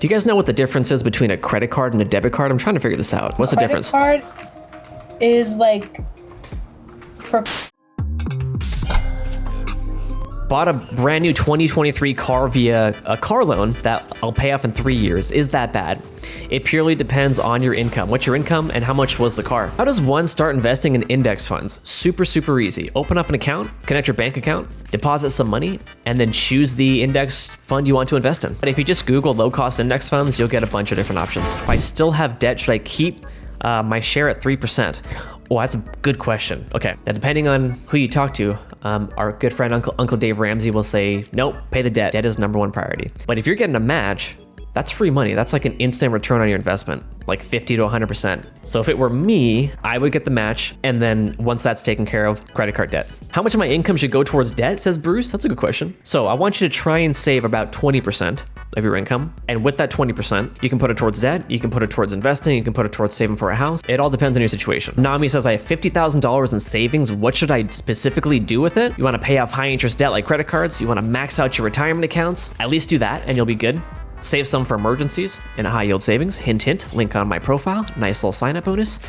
Do you guys know what the difference is between a credit card and a debit card? I'm trying to figure this out. What's the difference? Credit card is like for... Bought a brand new 2023 car via a car loan that I'll pay off in 3 years. Is that bad? It purely depends on your income. What's your income and how much was the car? How does one start investing in index funds? Super, super easy. Open up an account, connect your bank account, deposit some money, and then choose the index fund you want to invest in. But if you just Google low-cost index funds, you'll get a bunch of different options. If I still have debt, should I keep my share at 3%? Oh, that's a good question. Okay, now depending on who you talk to, our good friend Uncle Dave Ramsey will say, nope, pay the debt. Debt is #1 priority. But if you're getting a match, that's free money. That's like an instant return on your investment, like 50 to 100%. So if it were me, I would get the match. And then once that's taken care of, credit card debt. How much of my income should go towards debt, says Bruce? That's a good question. So I want you to try and save about 20% of your income. And with that 20%, you can put it towards debt, you can put it towards investing, you can put it towards saving for a house. It all depends on your situation. Nami says, I have $50,000 in savings. What should I specifically do with it? You want to pay off high interest debt like credit cards? You want to max out your retirement accounts? At least do that and you'll be good. Save some for emergencies in a high yield savings. Hint, hint, link on my profile. Nice little sign up bonus.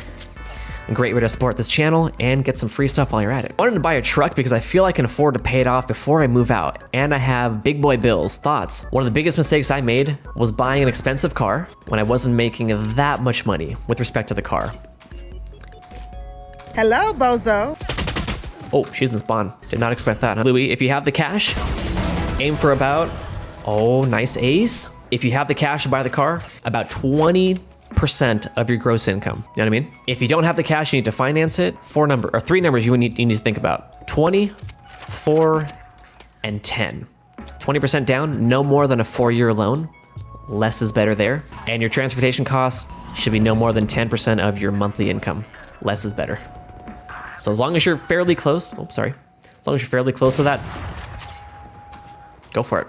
A great way to support this channel and get some free stuff while you're at it. I wanted to buy a truck because I feel I can afford to pay it off before I move out. And I have big boy bills. Thoughts? One of the biggest mistakes I made was buying an expensive car when I wasn't making that much money with respect to the car. Hello, bozo. Oh, she's in spawn. Did not expect that, huh? Louis, if you have the cash, aim for about, oh, nice ace. If you have the cash to buy the car, about 20% of your gross income. You know what I mean? If you don't have the cash, you need to finance it. 3 numbers you need to think about. 20, 4, and 10. 20% down, no more than a 4-year loan. Less is better there. And your transportation costs should be no more than 10% of your monthly income. Less is better. So as long as you're fairly close, as long as you're fairly close to that, go for it.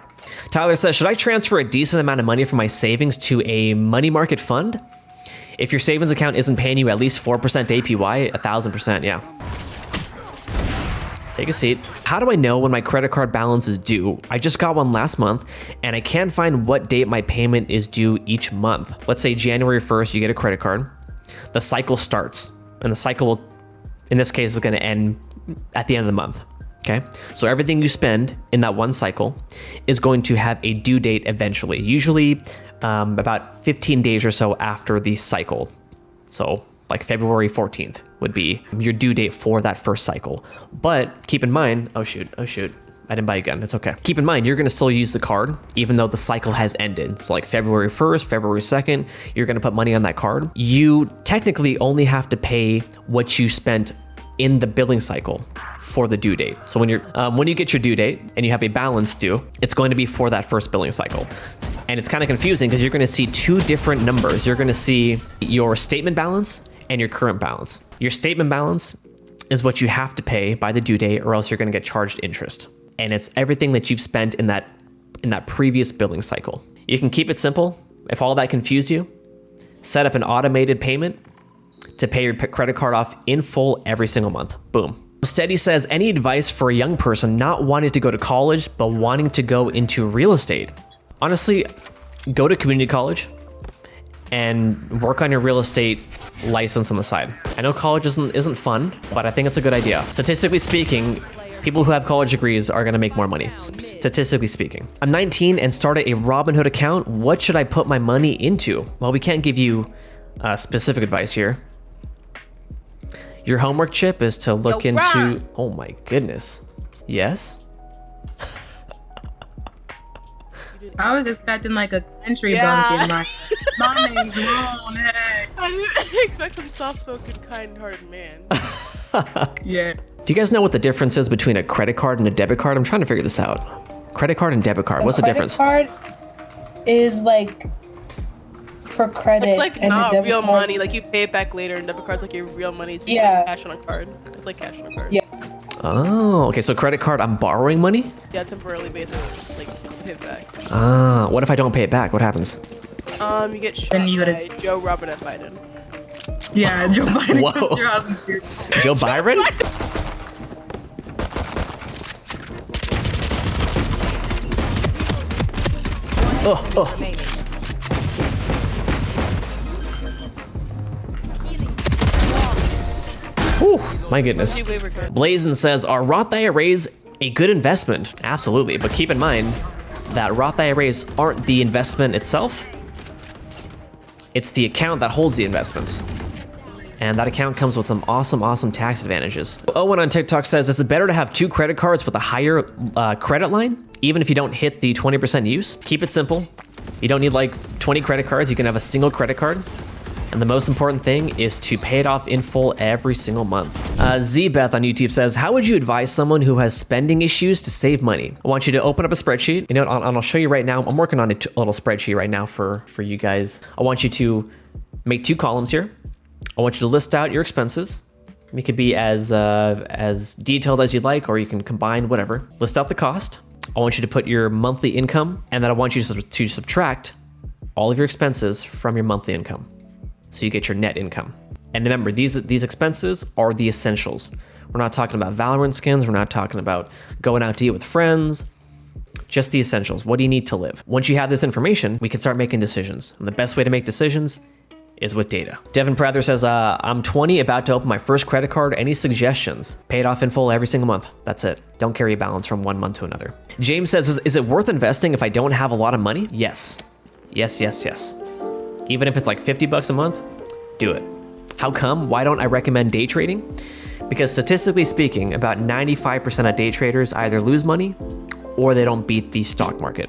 Tyler says, should I transfer a decent amount of money from my savings to a money market fund? If your savings account isn't paying you at least 4% APY, 1,000%, yeah. Take a seat. How do I know when my credit card balance is due? I just got one last month and I can't find what date my payment is due each month. Let's say January 1st, you get a credit card. The cycle starts and the cycle, in this case, is gonna end at the end of the month. Okay, so everything you spend in that one cycle is going to have a due date eventually, usually about 15 days or so after the cycle. So like February 14th would be your due date for that first cycle. But keep in mind, oh shoot, I didn't buy a gun, it's okay. Keep in mind, you're gonna still use the card even though the cycle has ended. So like February 1st, February 2nd, you're gonna put money on that card. You technically only have to pay what you spent in the billing cycle for the due date. So when you get your due date and you have a balance due, it's going to be for that first billing cycle. And it's kind of confusing because you're going to see 2 different numbers. You're going to see your statement balance and your current balance. Your statement balance is what you have to pay by the due date or else you're going to get charged interest. And it's everything that you've spent in that previous billing cycle. You can keep it simple. If all that confused you, set up an automated payment to pay your credit card off in full every single month. Boom. Steady says, any advice for a young person not wanting to go to college, but wanting to go into real estate? Honestly, go to community college and work on your real estate license on the side. I know college isn't fun, but I think it's a good idea. Statistically speaking, people who have college degrees are gonna make more money, statistically speaking. I'm 19 and started a Robinhood account. What should I put my money into? Well, we can't give you specific advice here. Your homework chip is to look into... Oh my goodness. Yes? I was expecting like a country bumpkin, like, my name's Ron, hey. I didn't expect some soft-spoken, kind-hearted man. Yeah. Do you guys know what the difference is between a credit card and a debit card? I'm trying to figure this out. Credit card and debit card, what's the difference? Credit card is like for credit. It's like and not the debit real card money, like you pay it back later, and debit card's like your real money. It's like cash on a card. It's like cash on a card. Yeah. Oh, okay, so credit card, I'm borrowing money? Yeah, temporarily basis, like pay it back. Ah, what if I don't pay it back? What happens? You get shot by Joe Robert F. Biden. Yeah, Joe Biden Whoa. comes to your house and shoots. Joe Byron? Oh. Whew, my goodness. Blazin says, are Roth IRAs a good investment? Absolutely, but keep in mind that Roth IRAs aren't the investment itself. It's the account that holds the investments. And that account comes with some awesome tax advantages. Owen on TikTok says, is it better to have 2 credit cards with a higher credit line, even if you don't hit the 20% use? Keep it simple. You don't need like 20 credit cards. You can have a single credit card. And the most important thing is to pay it off in full every single month. Zbeth on YouTube says, how would you advise someone who has spending issues to save money? I want you to open up a spreadsheet. You know, and I'll show you right now. I'm working on a little spreadsheet right now for you guys. I want you to make 2 columns here. I want you to list out your expenses. It could be as detailed as you'd like, or you can combine whatever. List out the cost. I want you to put your monthly income, and then I want you to subtract all of your expenses from your monthly income. So you get your net income. And remember, these expenses are the essentials. We're not talking about Valorant skins. We're not talking about going out to eat with friends. Just the essentials. What do you need to live? Once you have this information, we can start making decisions. And the best way to make decisions is with data. Devin Prather says, I'm 20, about to open my first credit card. Any suggestions? Pay it off in full every single month. That's it. Don't carry a balance from one month to another. James says, is it worth investing if I don't have a lot of money? Yes. Yes. Even if it's like 50 bucks a month, do it. How come? Why don't I recommend day trading? Because statistically speaking, about 95% of day traders either lose money or they don't beat the stock market.